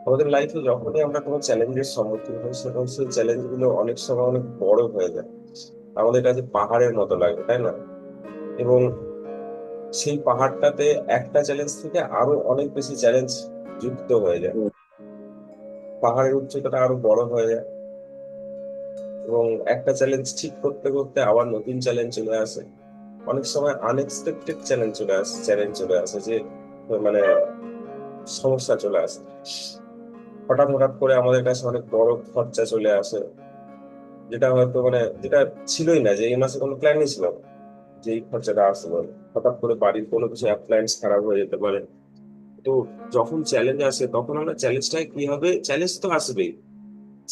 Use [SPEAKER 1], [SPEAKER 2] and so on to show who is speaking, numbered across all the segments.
[SPEAKER 1] আমাদের লাইফে যখনই আমরা কোনো চ্যালেঞ্জের সম্মুখীন হই সেটা সেই চ্যালেঞ্জ গুলো অনেক সময় অনেক বড় হয়ে যায়, আমাদের কাছে পাহাড়ের মতো লাগে, তাই না? এবং সেই পাহাড়টাতে একটা চ্যালেঞ্জ থেকে আরো অনেক বেশি চ্যালেঞ্জ যুক্ত হয়ে যায়।
[SPEAKER 2] হুম,
[SPEAKER 1] পাহাড়ের উচ্চতাটা আরো বড় হয়ে যায় এবং একটা চ্যালেঞ্জ ঠিক করতে করতে আবার নতুন চ্যালেঞ্জ চলে আসে। অনেক সময় আনএক্সপেক্টেড চ্যালেঞ্জ চলে আসে যে মানে সমস্যা চলে আসে। হঠাৎ হঠাৎ করে আমাদের কাছে অনেক বড় খরচা চলে আসে, যেটা হয়তো যেটা ছিলই না, যে এই মাসে কোনো প্ল্যানই ছিল না যে এই খরচাটা আসতে পারে। হঠাৎ করে বাড়ির কোনো কিছু অ্যাপ্লায়েন্স খারাপ হয়ে যেতে পারে। তো যখন চ্যালেঞ্জ আসে তখন আমরা চ্যালেঞ্জটাকে কি হবে, চ্যালেঞ্জ তো আসবেই,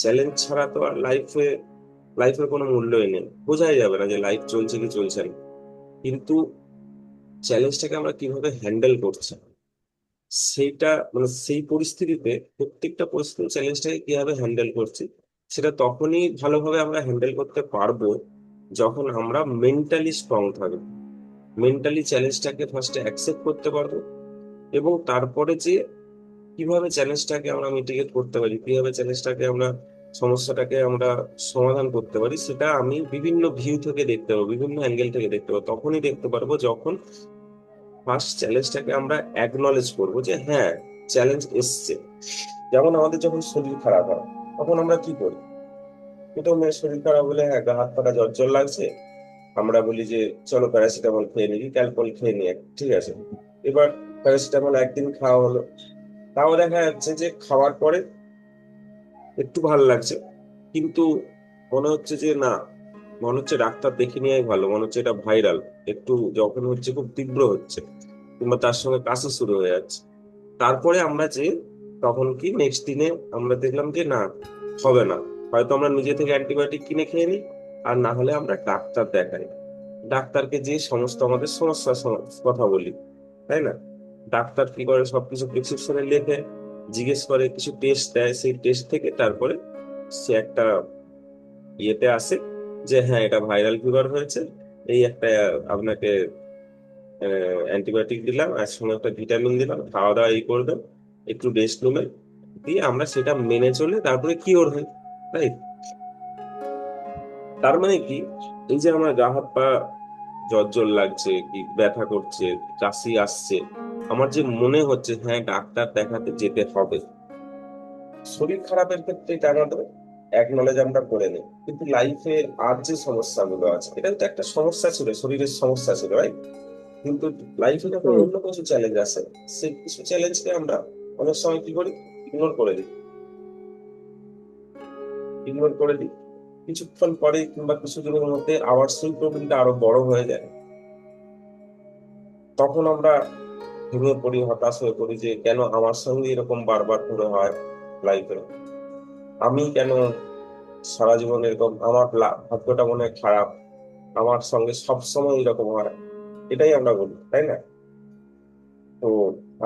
[SPEAKER 1] চ্যালেঞ্জ ছাড়া তো আর লাইফের কোনো মূল্যই নেই, বোঝাই যাবে না যে লাইফ চলছে কি চলছে না। কিন্তু চ্যালেঞ্জটাকে আমরা কিভাবে হ্যান্ডেল করছি সেইটা, সেই পরিস্থিতিতে, প্রত্যেকটা পরিস্থিতি চ্যালেঞ্জটাকে কিভাবে হ্যান্ডেল করছি সেটা তখনই ভালোভাবে আমরা হ্যান্ডেল করতে পারবো যখন আমরা মেন্টালি স্ট্রং থাকবো। মেন্টালি চ্যালেঞ্জটাকে ফার্স্টে অ্যাকসেপ্ট করতে পারবো, এবং তারপরে যে কিভাবে চ্যালেঞ্জটাকে আমরা মিটিগেট করতে পারি, কিভাবে চ্যালেঞ্জটাকে আমরা সমস্যাটাকে আমরা সমাধান করতে পারি, সেটা আমি বিভিন্ন ভিউ থেকে দেখতে পাবো, বিভিন্ন অ্যাঙ্গেল থেকে দেখতে পাবো। তখনই দেখতে পারবো যখন ফার্স্ট চ্যালেঞ্জটাকে আমরা অ্যাকনলেজ করবো যে হ্যাঁ, চ্যালেঞ্জ এসছে। যেমন আমাদের যখন শরীর খারাপ হয় তখন আমরা কি করি? প্রথমে শরীর খারাপ হলে হ্যাঁ, গা হাত পাটা জ্বর জ্বর লাগছে, আমরা বলি যে চলো প্যারাসিটামল খেয়ে নিই, ক্যালপল খেয়ে নিই, ঠিক আছে। এবার প্যারাসিটামল একদিন খাওয়া হলো, তাও দেখা যাচ্ছে যে খাওয়ার পরে একটু ভালো লাগছে, কিন্তু মনে হচ্ছে যে না, মনে হচ্ছে ডাক্তার দেখে নেওয়াই ভালো, মনে হচ্ছে এটা ভাইরাল, একটু যখন হচ্ছে খুব তীব্র হচ্ছে, কিংবা তার সঙ্গে কাশি শুরু হয়ে যাচ্ছে। তারপরে আমরা যে তখন কি নেক্সট দিনে আমরা দেখলাম যে না, হবে না, হয়তো আমরা নিজে থেকে অ্যান্টিবায়োটিক কিনে খেয়ে নিই, আর না হলে আমরা ডাক্তার দেখাই। ডাক্তারকে যে সমস্ত আমাদের সমস্যার কথা বলি, তাই না? ডাক্তার কি করে, সবকিছু প্রেসক্রিপশনে লেখে, জিজ্ঞেস করে, কিছু টেস্ট দেয়, সেই টেস্ট থেকে তারপরে সে একটা ইয়েতে আসে যে হ্যাঁ, এটা ভাইরাল ফিভার হয়েছে, এই একটা আপনাকে অ্যান্টিবায়োটিক দিলাম, আর সঙ্গে একটা ভিটামিন দিলাম, খাওয়া দাওয়া এই করবেন, একটু রেস্ট নেবেন, দিয়ে আমরা সেটা মেনে চলে তারপরে কিওর হই। তাই তার মানে কি, এই যে আমার গা হাত পা জ্বর জ্বর লাগছে, কি ব্যথা করছে, কাশি আসছে, আমার যে মনে হচ্ছে হ্যাঁ ডাক্তার দেখাতে যেতে হবে, শরীর খারাপের ক্ষেত্রে এটা আমাদের একনলেজ আমরা করে নিই। কিন্তু লাইফে আর যে সমস্যাগুলো আছে, এটা তো একটা সমস্যা ছিল, শরীরের সমস্যা ছিল, রাইট? কিন্তু লাইফে যখন
[SPEAKER 2] হুম,
[SPEAKER 1] অন্য কিছু চ্যালেঞ্জ আসে, সেই কিছু চ্যালেঞ্জকে আমরা অনেক সময় কি করি, ইগনোর করে দিই। ইগনোর করে দিই, কিছুক্ষণ পরে কিংবা কিছুদিনের মধ্যে আবার সেই প্রবলেমটা আরো বড় হয়ে যায়। তখন আমরা ভেঙে পড়ি, হতাশ হয়ে পড়ি যে কেন আমার সঙ্গে এরকম বারবার করে হয় লাইফে। আমি কেন সারা জীবন এরকম, আমার ভাগ্যটা মনে হয় খারাপ, আমার সঙ্গে সবসময় এরকম হয়, এটাই আমরা বলি, তাই না? তো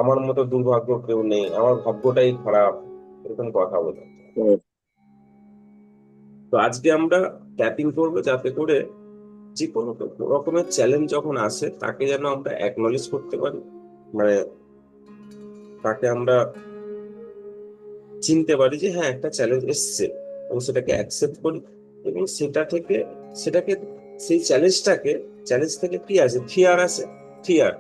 [SPEAKER 1] আমার মতো দুর্ভাগ্য কেউ নেই, আমার ভাগ্যটাই খারাপ, এরকম কথা বলে।
[SPEAKER 2] হুম,
[SPEAKER 1] তো আজকে আমরা ট্যাপিং করবো যাতে করে যে কোনো রকমের চ্যালেঞ্জ যখন আসে তাকে যেন আমরা অ্যাকনলেজ করতে পারি, মানে তাকে আমরা চিনতে পারি যে হ্যাঁ, একটা চ্যালেঞ্জ এসছে, এবং সেটাকে অ্যাকসেপ্ট করি, এবং সেটাকে সেই চ্যালেঞ্জ থেকে কি আছে, ফিয়ার আছে, ফিয়ার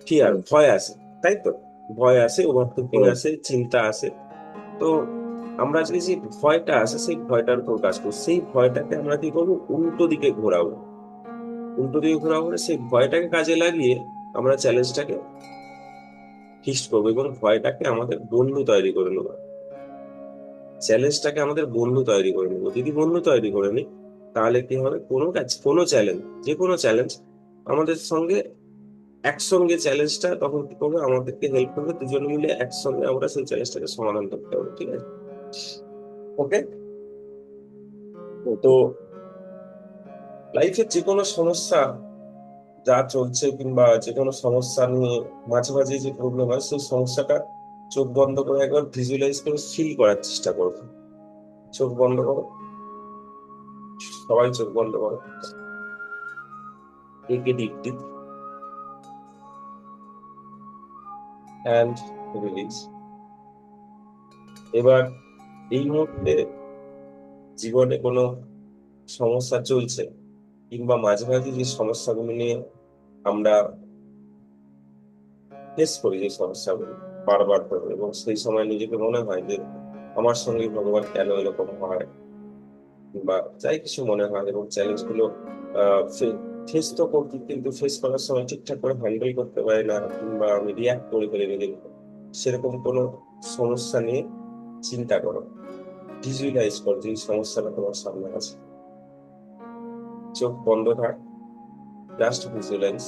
[SPEAKER 1] ফিয়ার
[SPEAKER 2] হুম,
[SPEAKER 1] ভয় আসে, তাই তো? ভয় আসে, ওভার থিঙ্কিং
[SPEAKER 2] হুম,
[SPEAKER 1] আসে, চিন্তা আসে। তো আমরা আজকে যে ভয়টা আসে সেই ভয়টার উপর কাজ করবো, সেই ভয়টাকে আমরা কি করবো, উল্টো দিকে ঘোরাবো। উল্টো দিকে ঘোরাবো মানে সেই ভয়টাকে কাজে লাগিয়ে আমরা চ্যালেঞ্জটাকে ফিক্সড করবো, এবং ভয়টাকে আমাদের বন্ধু তৈরি করে নেবো, চ্যালেঞ্জটাকে আমাদের বন্ধু তৈরি করে নেবো। যদি বন্ধু তৈরি করে নিই, তাহলে কি হবে, কোনো কাজ, কোনো চ্যালেঞ্জ, যে কোনো চ্যালেঞ্জ আমাদের সঙ্গে একসঙ্গে চ্যালেঞ্জটা তখন কি করবে, আমাদেরকে হেল্প করবে, দুজন মিলে একসঙ্গে আমরা সেই চ্যালেঞ্জটাকে সমাধান করতে পারবো, ঠিক আছে? ওকে।
[SPEAKER 2] হুম,
[SPEAKER 1] তো লাইফের যে কোনো সমস্যা যা চলছে, কিংবা যে কোনো সমস্যা নিয়ে মাঝে মাঝে যে প্রবলেম হয়, সেই সমস্যাটা চোখ বন্ধ করে একবার ভিজুয়ালাইজ করে ফিল করার চেষ্টা করবো। চোখ বন্ধ করো, সবাই চোখ বন্ধ করো, take a deep deep and release. এবার এই মুহূর্তে জীবনে কোনো সমস্যা চলছে, কিংবা মাঝে মাঝে যে সমস্যাগুলো নিয়ে আমরা ফেস করি, যে সমস্যাগুলো বারবার করে, এবং সেই সময় নিজেকে মনে হয় যে আমার সঙ্গে ভগবান কেন এরকম হয়, বা যাই কিছু মনে হয়, এবং চ্যালেঞ্জ গুলো ফেস তো করতে, কিন্তু ফেস করার সময় ঠিকঠাক করে হ্যান্ডেল করতে পারি না, কিংবা আমি রিয়াক্ট করে ফেলি নিজের উপর। সেরকম কোনো সমস্যা নিয়ে চিন্তা করো, ভিজুয়ালাইজ করো যে এই সমস্যাটা তোমার সামনে আছে। চোখ বন্ধ থাক, জাস্ট ভিজুয়ালাইজ।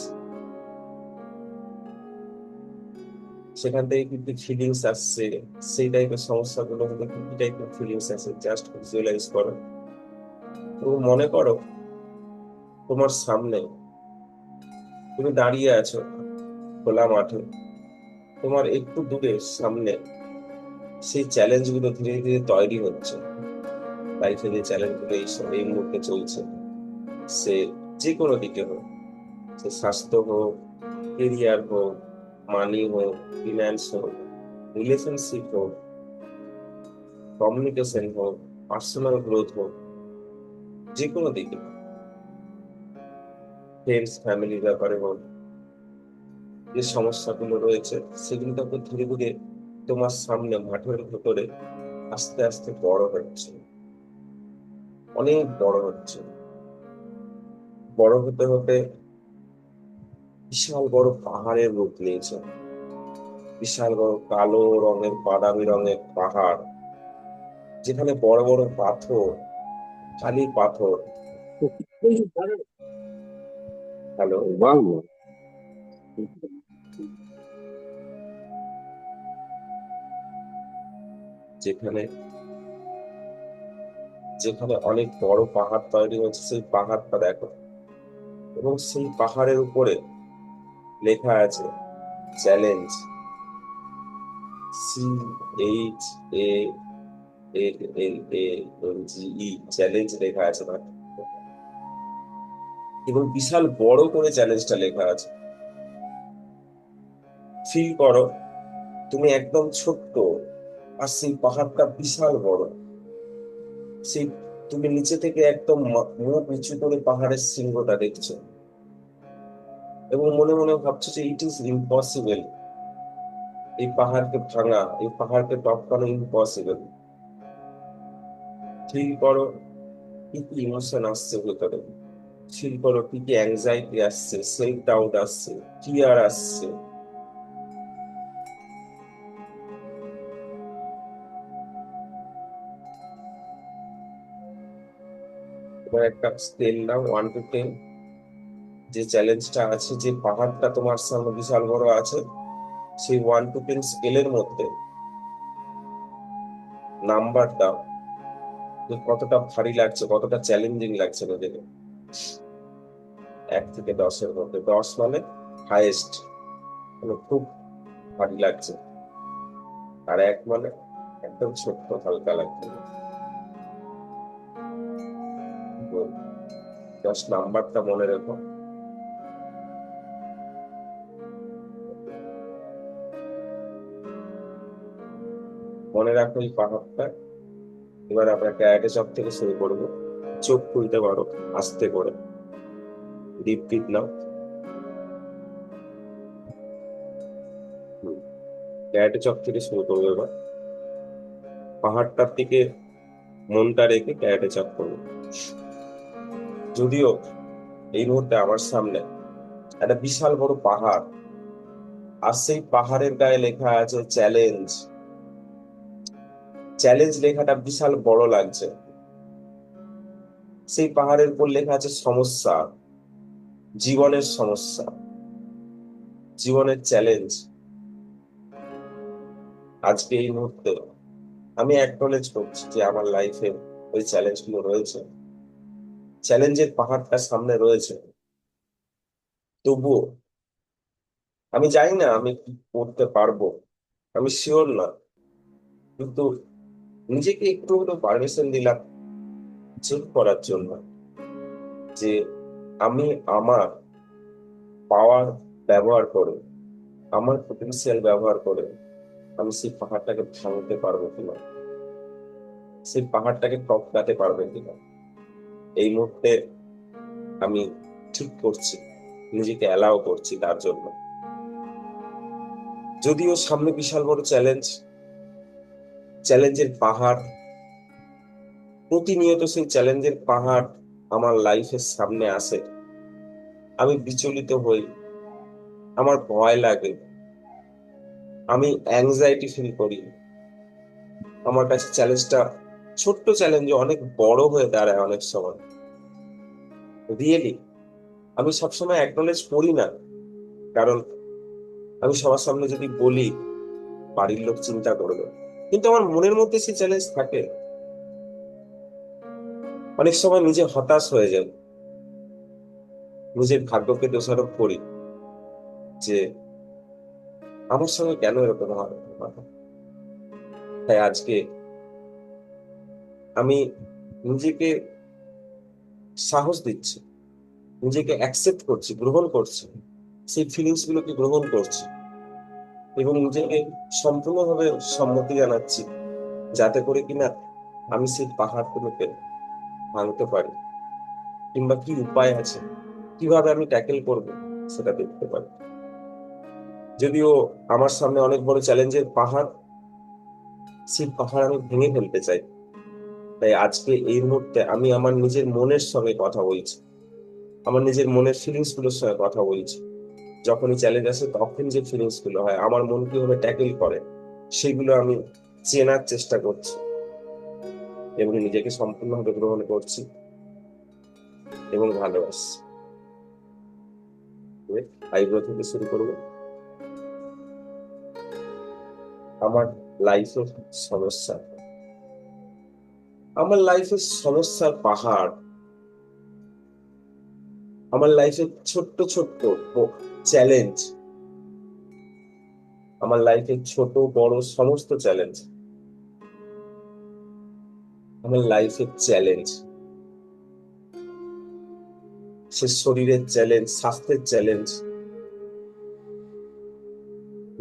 [SPEAKER 1] সেখান থেকে কিন্তু ফিলিংস আসছে, সেই টাইপের সমস্যাগুলো হলে কি টাইপের ফিলিংস আসে, জাস্ট ভিজুয়ালাইজ করো। এবং মনে করো তোমার সামনে তুমি দাঁড়িয়ে আছো খোলা মাঠে, তোমার একটু দূরে সামনে সেই চ্যালেঞ্জ গুলো ধীরে ধীরে তৈরি হচ্ছে। লাইফে যে চ্যালেঞ্জ গুলো এই মুহূর্তে চলছে, সে যে কোনো দিকে হোক, সে স্বাস্থ্য হোক, কেরিয়ার হোক, মানি হোক, ফিনান্স হোক, রিলেশনশিপ হোক, কমিউনিকেশন হোক, পার্সোনাল গ্রোথ হোক, যে কোনো দিকে, ফ্রেন্ডস ফ্যামিলির ব্যাপারে হোক, যে সমস্যাগুলো রয়েছে সেগুলো তখন ধীরে ধীরে তোমার সামনে মাঠের ভেতরে আস্তে আস্তে বড় হচ্ছে, অনেক বড় হচ্ছে। বড় হতে হতে বিশাল বড় পাহাড়ের রূপ নিয়েছে। বিশাল বড় কালো রঙের, বাদামি রঙের পাহাড়, যেখানে বড় বড় পাথর, খালি পাথর। হ্যালো?
[SPEAKER 2] বাহ!
[SPEAKER 1] যেখানে যেখানে অনেক বড় পাহাড় তৈরি হচ্ছে, সেই পাহাড়টা দেখো, এবং সেই পাহাড়ের উপরে লেখা আছে চ্যালেঞ্জ, CHALLENGE, চ্যালেঞ্জ লেখা আছে না, এবং বিশাল বড় করে চ্যালেঞ্জটা লেখা আছে। ফিল করো তুমি একদম ছোট্ট, আর সেই পাহাড়টা বিশাল বড়। সেই তুমি নিচে থেকে একদম মুখ নিচু করে পাহাড়ের শৃঙ্গটা দেখছো, এবং মনে মনে ভাবছো যে ইট ইজ ইম্পসিবল, এই পাহাড়কে ভাঙা, এই পাহাড়কে টপকানো ইম্পসিবল। ফিল করো কি কি ইমোশন আসছে ভেতরে, ফিল করো কি কি অ্যাংজাইটি আসছে, সেলফ ডাউট আসছে, ফিয়ার আসছে। এবার একটা স্কেল নাও, 1 to 10, যে চ্যালেঞ্জটা আছে, যে পাহাড়টা তোমার সামনে বিশাল বড় আছে, সেই 1 to 10 স্কেলের মধ্যে নাম্বার দাও, যে কতটা ভারী লাগছে, কতটা চ্যালেঞ্জিং লাগছে নিজেকে। 1 থেকে 10-এর মধ্যে, 10 মানে হাইয়েস্ট, মানে খুব ভারী লাগছে, আর 1 মানে একদম ছোট্ট হালকা লাগছে। 10 নাম্বারটা মনে রেখো। মনে রাখো এই পাহাড়টা। এবার আমরা ক্যারাটে চক থেকে শুরু করবো। চোখ খুলতে পারো আস্তে করে, ডিপ ব্রিথ নাও। ক্যারাটে চক থেকে শুরু করবো এবার। পাহাড়টার দিকে মনটা রেখে ক্যারাটে চক করবো। যদিও এই মুহূর্তে আমার সামনে একটা বিশাল বড় পাহাড়, আর সেই পাহাড়ের গায়ে লেখা আছে চ্যালেঞ্জ। চ্যালেঞ্জ লেখাটা বিশাল বড় লাগছে। সেই পাহাড়ের উপর লেখা আছে সমস্যা, জীবনের সমস্যা, জীবনের চ্যালেঞ্জ। আজকে এই মুহূর্তে আমি অ্যাকনলেজ করছি যে আমার লাইফে ওই চ্যালেঞ্জ গুলো রয়েছে, চ্যালেঞ্জের পাহাড়টা সামনে রয়েছে। তবুও আমি জানি না আমি কি করতে পারবো, আমি শিওর না, কিন্তু নিজেকে একটু হলেও পারমিশন দিলাম চেক করার জন্য, যে আমি আমার পাওয়ার ব্যবহার করে, আমার পটেনশিয়াল ব্যবহার করে আমি সেই পাহাড়টাকে ভাঙতে পারবো কিনা। সেই পাহাড়টাকে টপকাতে পারবে কিনা। এই মুহূর্তে আমি ঠিক করছি, নিজেকে অ্যালাউ করছি তার জন্য। যদিও সামনে বিশাল বড় চ্যালেঞ্জের পাহাড়, প্রতিনিয়ত সেই চ্যালেঞ্জের পাহাড় আমার লাইফের সামনে আসে, আমি বিচলিত হই, আমার ভয় লাগে, আমি অ্যাংজাইটি ফিল করি। আমার কাছে চ্যালেঞ্জটা, ছোট্ট চ্যালেঞ্জ অনেক বড় হয়ে দাঁড়ায় অনেক সময়। রিয়েলি আমি সবসময় অ্যাকনলেজ করি না, কারণ আমি সবার সামনে যদি বলি বাড়ির লোক চিন্তা করবে, কিন্তু আমার মনের মধ্যে সেই চ্যালেঞ্জ থাকে। অনেক সময় নিজে হতাশ হয়ে যাই, নিজের ভাগ্যকে দোষারোপ করি যে আমার সঙ্গে কেন এরকম হয়। তাই আজকে আমি নিজেকে সাহস দিচ্ছি, নিজেকে অ্যাকসেপ্ট করছি, গ্রহণ করছি, সেই ফিলিংস গুলোকে গ্রহণ করছি এবং নিজেকে সম্পূর্ণভাবে সম্মতি জানাচ্ছি, যাতে করে কিনা আমি সেই পাহাড়গুলোকে ভাঙতে পারি, কিংবা কি উপায় আছে, কিভাবে আমি ট্যাকেল করব সেটা দেখতে পারি। যদিও আমার সামনে অনেক বড় চ্যালেঞ্জের পাহাড়, সেই পাহাড় আমি ভেঙে ফেলতে চাই। তাই আজকে এই মুহূর্তে আমি আমার নিজের মনের সঙ্গে কথা বলছি, আমার নিজের মনের ফিলিংস গুলোর সঙ্গে কথা বলছি। যখনই চ্যালেঞ্জ আসে তখন যে ফিলিংস গুলো হয়, আমার মন কিভাবে ট্যাকেল করে, সেগুলো আমি চেনার চেষ্টা করছি এবং নিজেকে সম্পূর্ণভাবে গ্রহণ করছি এবং ভালোবাসছি। আইব্রো থেকে শুরু করবো। আমার লাইফের সমস্যা, আমার লাইফের সমস্যার পাহাড়, আমার লাইফের ছোট্ট ছোট্ট চ্যালেঞ্জ, আমার লাইফের ছোট বড় সমস্ত চ্যালেঞ্জ, আমার লাইফের চ্যালেঞ্জ, সে শরীরের চ্যালেঞ্জ, স্বাস্থ্যের চ্যালেঞ্জ।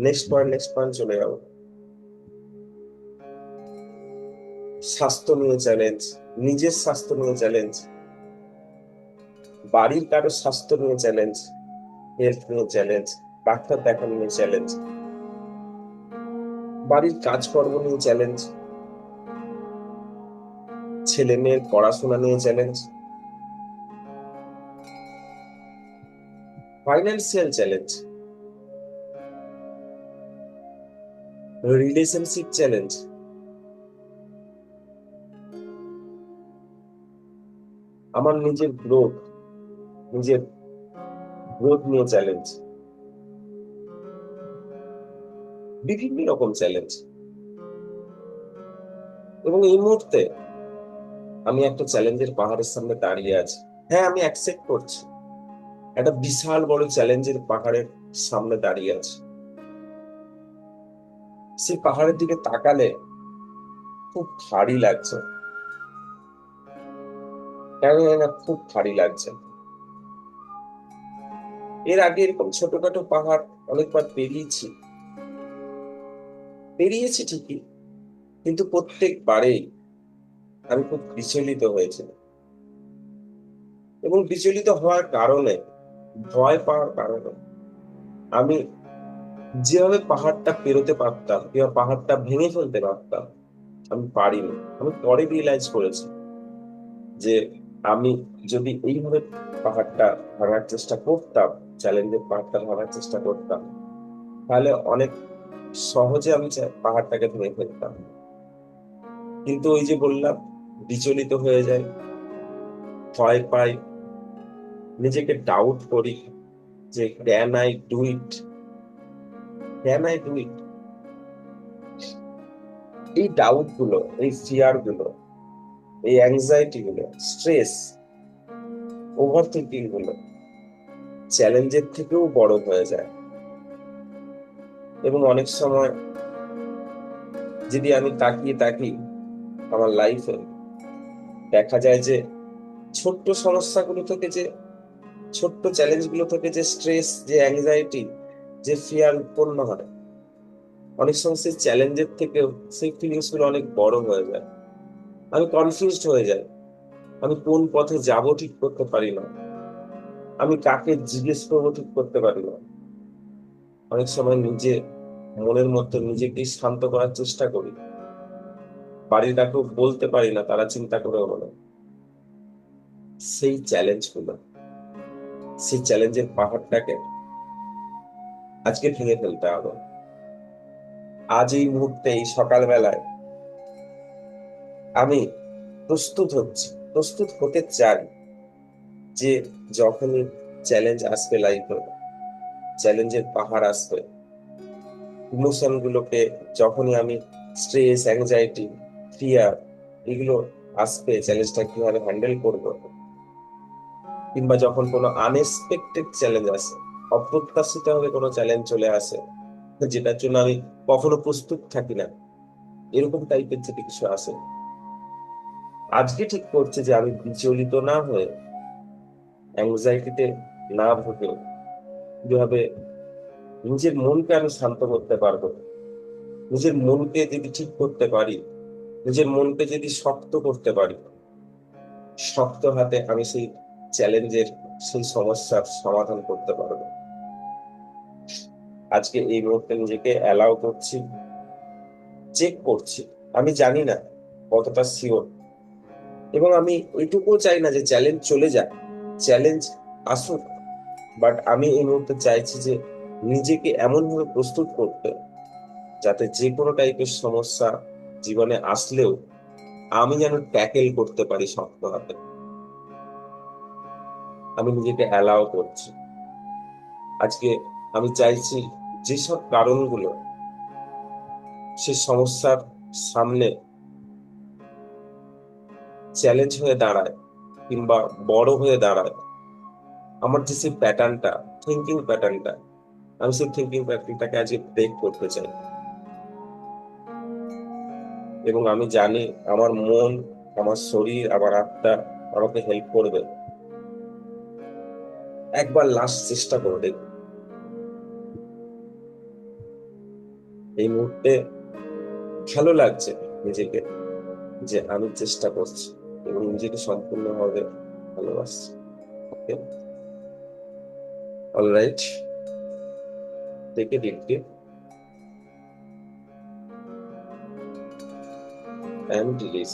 [SPEAKER 1] নেক্সট পয়েন্ট চলে যাবো। স্বাস্থ্য নিয়ে চ্যালেঞ্জ, নিজের স্বাস্থ্য নিয়ে চ্যালেঞ্জ, বাড়ির কারো স্বাস্থ্য নিয়ে চ্যালেঞ্জ, হেলথ নিয়ে চ্যালেঞ্জ, ডাক্তার দেখানো নিয়ে চ্যালেঞ্জ, বাড়ির কাজকর্ম নিয়ে চ্যালেঞ্জ, ছেলে মেয়ের পড়াশোনা নিয়ে challenge, financial challenge, relationship challenge, আমার নিজের গ্রোথ নিয়ে চ্যালেঞ্জ, বিভিন্ন রকম চ্যালেঞ্জ। এবং এই মুহূর্তে আমি একটা চ্যালেঞ্জের পাহাড়ের সামনে দাঁড়িয়ে আছি। হ্যাঁ, আমি অ্যাকসেপ্ট করছি, একটা বিশাল বড় চ্যালেঞ্জের পাহাড়ের সামনে দাঁড়িয়ে আছি। সেই পাহাড়ের দিকে তাকালে খুব ভারী লাগছে, কেন জানি না খুব ভারী লাগছে। এর আগে এরকম ছোটখাটো পাহাড় অনেকবার পেরিয়েছি ঠিকই, কিন্তু প্রত্যেকবারেই আমি খুব বিচলিত হয়েছিলাম এবং বিচলিত হওয়ার কারণে, ভয় পাওয়ার কারণে আমি যেভাবে পাহাড়টা পেরোতে পারতাম, কিংবা পাহাড়টা ভেঙে ফেলতে পারতাম, আমি পারিনি। আমি পরে রিয়েলাইজ করেছি যে আমি যদি এইভাবে পাহাড়টা ভাঙার চেষ্টা করতাম, চ্যালেঞ্জের পাহাড়টা ভাঙার চেষ্টা করতাম, তাহলে অনেক সহজে আমি পাহাড়টাকে ভেঙে ফেলতাম। কিন্তু ওই যে বললাম, বিচলিত হয়ে যায়, ভয় পাই, নিজেকে ডাউট করি যে ক্যান আই ডু ইট। এই ডাউট গুলো, এই ফিয়ার গুলো, এই অ্যাংজাইটি গুলো, স্ট্রেস, ওভার থিঙ্কিং গুলো চ্যালেঞ্জের থেকেও বড় হয়ে যায়। এবং অনেক সময় যদি আমি তাকিয়ে থাকি আমার লাইফে, দেখা যায় যে ছোট্ট সমস্যাগুলো থেকে, যে ছোট্ট চ্যালেঞ্জ গুলো থেকে যে স্ট্রেস, যে অ্যাংজাইটি, যে ফিয়ার উৎপন্ন হয়, অনেক সময় সেই চ্যালেঞ্জের থেকেও সেই ফিলিংস গুলো অনেক বড় হয়ে যায়। আমি কনফিউজড হয়ে যাই, আমি কোন পথে যাব ঠিক করতে পারি না, আমি কাকে জিজ্ঞেস করবো ঠিক করতে পারি না। অনেক সময় নিজে মনের মধ্যে নিজেকেই শান্ত করার চেষ্টা করি, বাড়ির কাকেও বলতে পারি না, তারা চিন্তা করে বলে। সেই চ্যালেঞ্জগুলো, সেই চ্যালেঞ্জের পাহাড়টাকে আজকে ভেঙে ফেলতে হবে। আজ এই মুহূর্তে, এই সকালবেলায় আমি প্রস্তুত হচ্ছি, প্রস্তুত হতে চাই যে যখনই চ্যালেঞ্জ আসবে লাইফে, চ্যালেঞ্জের পাহাড় আসবে, ইমোশন গুলোকে, যখনই আমি স্ট্রেস, অ্যাংজাইটি, ফিয়ার, এগুলো আসবে, চ্যালেঞ্জটা কিভাবে হ্যান্ডেল করব, কিংবা যখন কোনো আনএক্সপেক্টেড চ্যালেঞ্জ আসে, অপ্রত্যাশিত ভাবে কোনো চ্যালেঞ্জ চলে আসে যেটার জন্য আমি কখনো প্রস্তুত থাকি না, এরকম টাইপের যদি কিছু আসে, আজকে ঠিক করছে যে আমি বিচলিত না হয়ে, অ্যাংজাইটিতে না ভুগে, কিভাবে নিজের মনকে আমি শান্ত করতে পারবো। নিজের মনকে যদি ঠিক করতে পারি, নিজের মনকে যদি শক্ত করতে পারি, শক্ত হাতে আমি সেই চ্যালেঞ্জের, সেই সমস্যার সমাধান করতে পারবো। আজকে এই মুহূর্তে নিজেকে অ্যালাউ করছি, চেক করছি। আমি জানি না কতটা শিওর, এবং আমি ওইটুকুও চাই না যে চ্যালেঞ্জ চলে যাক, চ্যালেঞ্জ আসুক, বাট আমি এই মুহূর্তে চাইছি যে নিজেকে এমন ভাবে প্রস্তুত করতে, যাতে যে কোনো টাইপের সমস্যা জীবনে আসলেও আমি যেন ট্যাকেল করতে পারি শক্ত হাতে। আমি নিজেকে অ্যালাউ করছি আজকে। আমি চাইছি যেসব কারণগুলো সে সমস্যার সামনে চ্যালেঞ্জ হয়ে দাঁড়ায় কিংবা বড় হয়ে দাঁড়ায়, আমার যে সেই প্যাটার্নটা, থিঙ্কিং প্যাটার্নটা, আমি সেই থিঙ্কিং প্যাটার্নটাকে আজকে ব্রেক করতে চাই। এবং আমি জানি আমার মন, আমার শরীর, আমার আত্মা আমাকে হেল্প করবে। একবার লাস্ট চেষ্টা করে দেখ। এই মুহূর্তে ভালো লাগছে নিজেকে, যে আমি চেষ্টা করছি এবং নিজেকে সম্পূর্ণভাবে ভালোবাসছি। ওকে, অলরাইট, থেকে ডিপলি অ্যান্ড রিলিজ।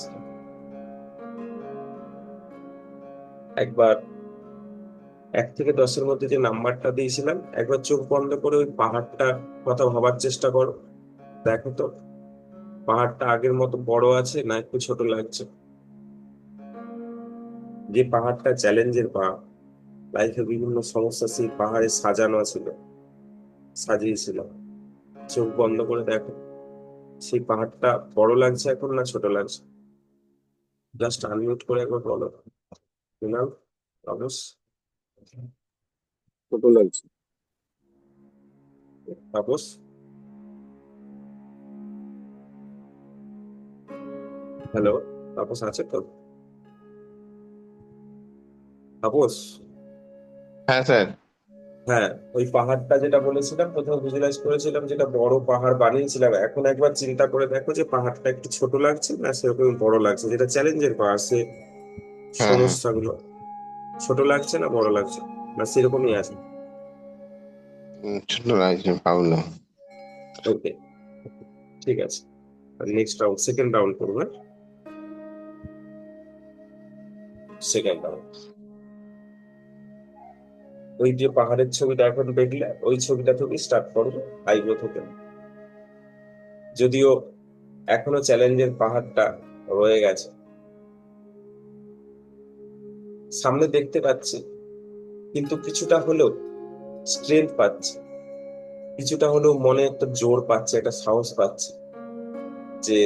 [SPEAKER 1] একবার 1 থেকে 10-এর মধ্যে যে নাম্বারটা দিয়েছিলাম, একবার চোখ বন্ধ করে ওই পাহাড়টার কথা ভাবার চেষ্টা করো। দেখো তো পাহাড়টা আগের মতো বড় আছে না একটু ছোট লাগছে। যে পাহাড়টা চ্যালেঞ্জের পাহাড়, লাইফে বিভিন্ন সমস্যা সেই পাহাড়ে সাজানো ছিল, সাজিয়েছিল, চোখ বন্ধ করে দেখো সেই পাহাড়টা বড় লাগছে এখন না ছোট লাগছে। জাস্ট আনমিউট করে একবার বলো। কুনাল, তাপস,
[SPEAKER 2] ছোট লাগছে।
[SPEAKER 1] তাপস, হ্যালো, তাপস আছে তো? তাপস,
[SPEAKER 3] হ্যাঁ স্যার।
[SPEAKER 1] হ্যাঁ, ওই পাহাড়টা যেটা বলেছিলাম, প্রথমে ভিজুয়ালাইজ করেছিলাম যেটা বড় পাহাড় বানিয়েছিলাম, এখন একবার চিন্তা করে দেখো যে পাহাড়টা একটু ছোট লাগছে না সেরকম বড় লাগছে, যেটা চ্যালেঞ্জের পাহাড়, সে
[SPEAKER 3] হ্যাঁ হ্যাঁ।
[SPEAKER 1] সমস্যাগুলো ছোট লাগছে না বড় লাগছে, না সেরকমই আছে?
[SPEAKER 3] ছোট লাগছে পাবলো।
[SPEAKER 1] ওকে, ঠিক আছে। নেক্সট রাউন্ড, সেকেন্ড রাউন্ড করবো। সেকেন্ড রাউন্ড, ওই যে পাহাড়ের ছবিটা এখন দেখলে, ওই ছবিটা থেকে স্টার্ট করবো, আইব্রো থেকে। যদিও এখনো চ্যালেঞ্জের পাহাড়টা রয়ে গেছে, সামনে দেখতে পাচ্ছি, কিন্তু কিছুটা হলেও স্ট্রেংথ পাচ্ছি, কিছুটা হলেও মনে একটা জোর পাচ্ছে, একটা সাহস পাচ্ছি যে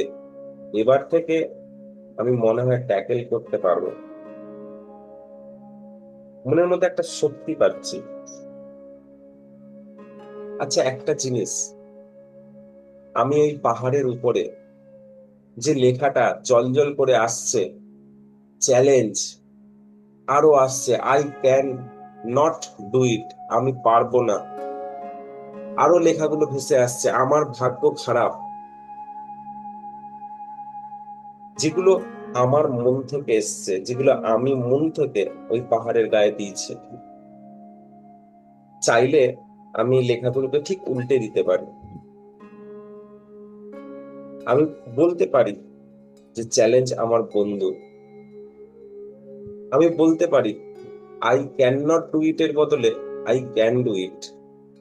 [SPEAKER 1] এবার থেকে আমি মনে হয় ট্যাকেল করতে পারবো। মনের মধ্যে একটা শক্তি পাচ্ছি। আচ্ছা, একটা জিনিস, আমি ওই পাহাড়ের উপরে যে লেখাটা জলজল করে আসছে, চ্যালেঞ্জ আরো আসছে, I can not do it, আমি পারবো না, আরো লেখাগুলো ভেসে আসছে, আমার ভাগ্য খারাপ, যেগুলো আমার মন থেকে এসছে, যেগুলো আমি মন থেকে ওই পাহাড়ের গায়ে দিয়েছি। চাইলে আমি লেখাগুলোকে ঠিক উল্টে দিতে পারি। আমি বলতে পারি যে চ্যালেঞ্জ আমার বন্ধু। আমি বলতে পারি I can not do it এর বদলে আই ক্যান ডু ইট।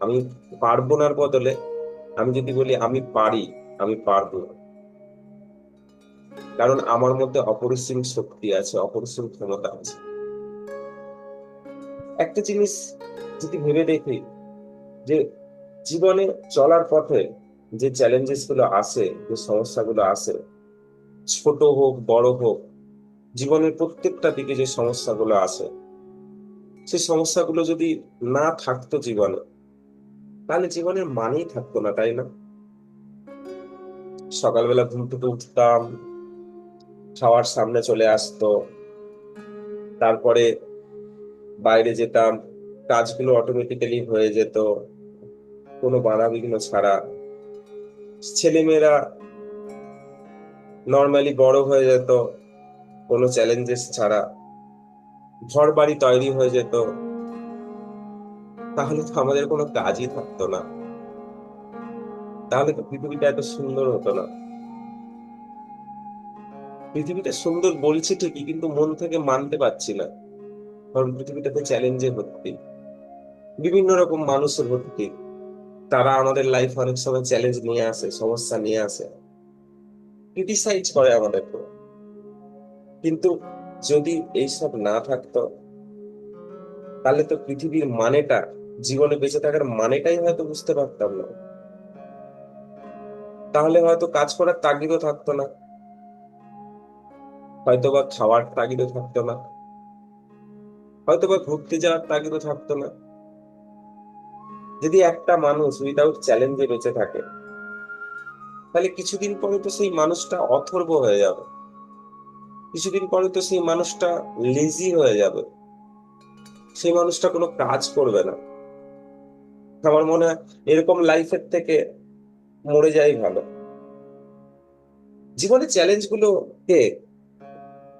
[SPEAKER 1] আমি পারবো নার বদলে আমি যদি বলি আমি পারি, আমি পারবো। কারণ আমার মধ্যে অপরিসীম শক্তি আছে, অপরিসীম ক্ষমতা আছে। একটা জিনিস যদি ভেবে দেখি, যে জীবনে চলার পথে যে চ্যালেঞ্জেস গুলো আসে, যে সমস্যাগুলো আসে, ছোট হোক বড় হোক, জীবনের প্রত্যেকটা দিকে যে সমস্যাগুলো আসে, সেই সমস্যাগুলো যদি না থাকতো জীবনে, তাহলে জীবনের মানেই থাকতো না, তাই না? সকালবেলা ঘুম থেকে উঠতাম, খাওয়ার সামনে চলে আসতো, তারপরে বাইরে যেতাম, কাজগুলো অটোমেটিক্যালি হয়ে যেত কোনো বাধা বিঘ্ন ছাড়া। ছেলেমেয়েরা নর্মালি বড় হয়ে যেত কোনো চ্যালেঞ্জেস ছাড়া, ঘর বাড়ি তৈরি হয়ে যেত। তাহলে তো আমাদের কোনো কাজই থাকতো না, তাহলে তো পৃথিবীটা এত সুন্দর হতো না। পৃথিবীটা সুন্দর বলছি ঠিকই, কিন্তু মন থেকে মানতে পারছি না। কারণ পৃথিবীটাতে চ্যালেঞ্জে ভর্তি, বিভিন্ন রকম মানুষের ভর্তি। তারা আমাদের লাইফ অনেক সময় চ্যালেঞ্জ নিয়ে আসে, সমস্যা নিয়ে আসে, ক্রিটিসাইজ করে আমাদেরকে। কিন্তু যদি এইসব না থাকতো, তাহলে তো পৃথিবীর মানেটা, জীবনে বেঁচে থাকার মানেটাই হয়তো বুঝতে পারতাম না। তাহলে হয়তো কাজ করার তাগিদও থাকতো না, হয়তোবা খাওয়ার তাগিদও থাকতো না, হয়তোবা ঘুরতে যাওয়ার তাগিদও থাকতো না। যদি একটা মানুষ উইদাউট চ্যালেঞ্জে বেঁচে থাকে, তাহলে কিছুদিন পরে তো সেই মানুষটা অথর্ব হয়ে যাবে, কিছুদিন পরে তো সেই মানুষটা লেজি হয়ে যাবে, সেই মানুষটা কোনো কাজ করবে না। আমার মনে হয় এরকম লাইফের থেকে মরে যাই ভালো। জীবনের চ্যালেঞ্জ গুলোকে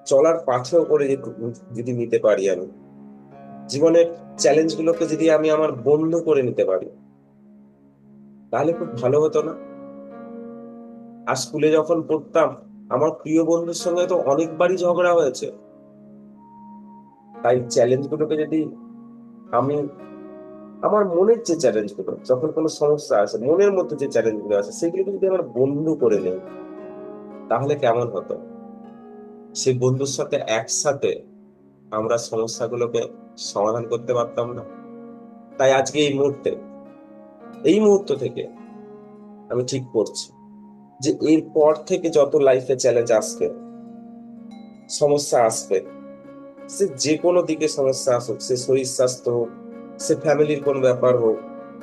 [SPEAKER 1] চলার পাথেয় করে যদি নিতে পারি, আমি জীবনের চ্যালেঞ্জ গুলোকে যদি আমি আমার বন্ধু করে নিতে পারি, তাহলে খুব ভালো হতো না? আর স্কুলে যখন পড়তাম, আমার প্রিয় বন্ধুর সঙ্গে তো অনেকবারই ঝগড়া হয়েছে। তাই চ্যালেঞ্জ গুলোকে যদি আমি, আমার মনের যে চ্যালেঞ্জ গুলো, যখন কোনো সমস্যা আছে, মনের মধ্যে যে চ্যালেঞ্জ গুলো আছে, সেগুলোকে যদি আমার বন্ধু করে নেই, তাহলে কেমন হতো? সেই বন্ধুর সাথে একসাথে আমরা সমস্যাগুলোকে সমাধান করতে পারতাম না? তাই আজকে এই মুহূর্ত থেকে আমি ঠিক করছি যে এরপর থেকে যত লাইফে চ্যালেঞ্জ আসবে, সমস্যা আসবে, সে যে কোনো দিকে সমস্যা আসুক, সে শরীর স্বাস্থ্য হোক, সে ফ্যামিলির কোনো ব্যাপার হোক,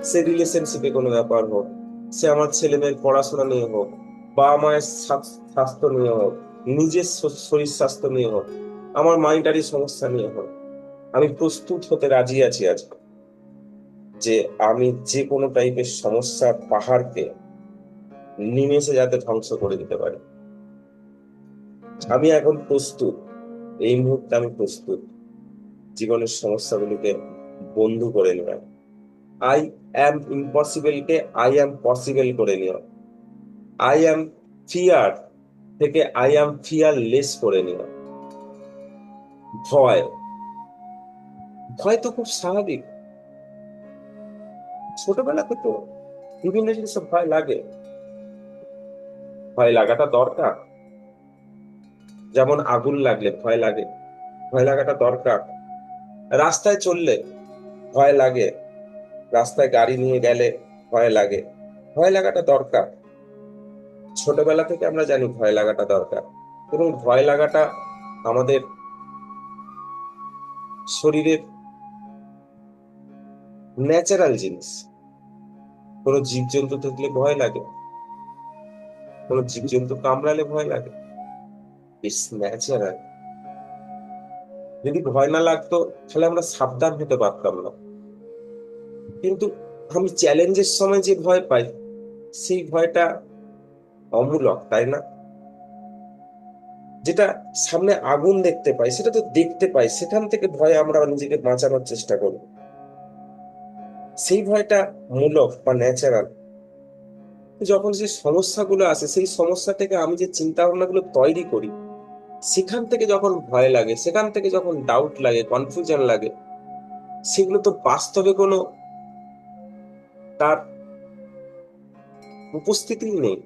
[SPEAKER 1] সে রিলেশনশিপে কোনো ব্যাপার হোক, সে আমার ছেলে মেয়ের পড়াশোনা নিয়ে হোক, বাবা মায়ের স্বাস্থ্য নিয়ে হোক, নিজের শরীর স্বাস্থ্য নিয়ে হোক, আমার মাইন্ডারি সমস্যা নিয়ে হোক, আমি প্রস্তুত হতে রাজি আছি আজকে, যে আমি যে কোনো টাইপের সমস্যার পাহাড়কে নিমেষে যাতে ধ্বংস করে দিতে পারি। আমি এখন প্রস্তুত, এই মুহূর্তে আমি প্রস্তুত জীবনের সমস্যাগুলিকে বন্ধু করে নেওয়ার। I am impossible K I am possible করে নিও। আই অ্যাম ফিয়ার থেকে আই অ্যাম ফিয়ারলেস করে নিও। ভয়, ভয় তো খুব স্বাভাবিক। ছোটবেলা থেকে বিভিন্ন জিনিসে ভয় লাগে, ভয় লাগাটা দরকার। যেমন আগুন লাগলে ভয় লাগে, ভয় লাগাটা দরকার। রাস্তায় চললে ভয় লাগে, রাস্তায় গাড়ি নিয়ে গেলে ভয় লাগে, ভয় লাগাটা দরকার। ছোটবেলা থেকে আমরা জানি ভয় লাগাটা দরকার, এবং ভয় লাগাটা আমাদের শরীরের ন্যাচারাল জিনিস। কোনো জীবজন্তু থাকলে ভয় লাগে, কোনো জীবজন্তু কামড়ালে ভয় লাগে, ইটস ন্যাচারাল। যদি ভয় না লাগতো, তাহলে আমরা সাবধান হতে পারতাম না। কিন্তু আমি চ্যালেঞ্জের সময় যে ভয় পাই, সেই ভয়টা অমূলক, তাই না? যেটা সামনে আগুন দেখতে পাই, সেটা তো দেখতে পাই, সেখান থেকে ভয়ে আমরা নিজেকে বাঁচানোর চেষ্টা করি। সেই ভয়টা মূলক বা ন্যাচারাল। যখন যে সমস্যাগুলো আসে, সেই সমস্যা থেকে আমি যে চিন্তা ভাবনাগুলো তৈরি করি, সেখান থেকে যখন ভয় লাগে, সেখান থেকে যখন ডাউট লাগে, কনফিউশন লাগে, সেগুলো তো বাস্তবে কোনো তার উপস্থিতি নেই,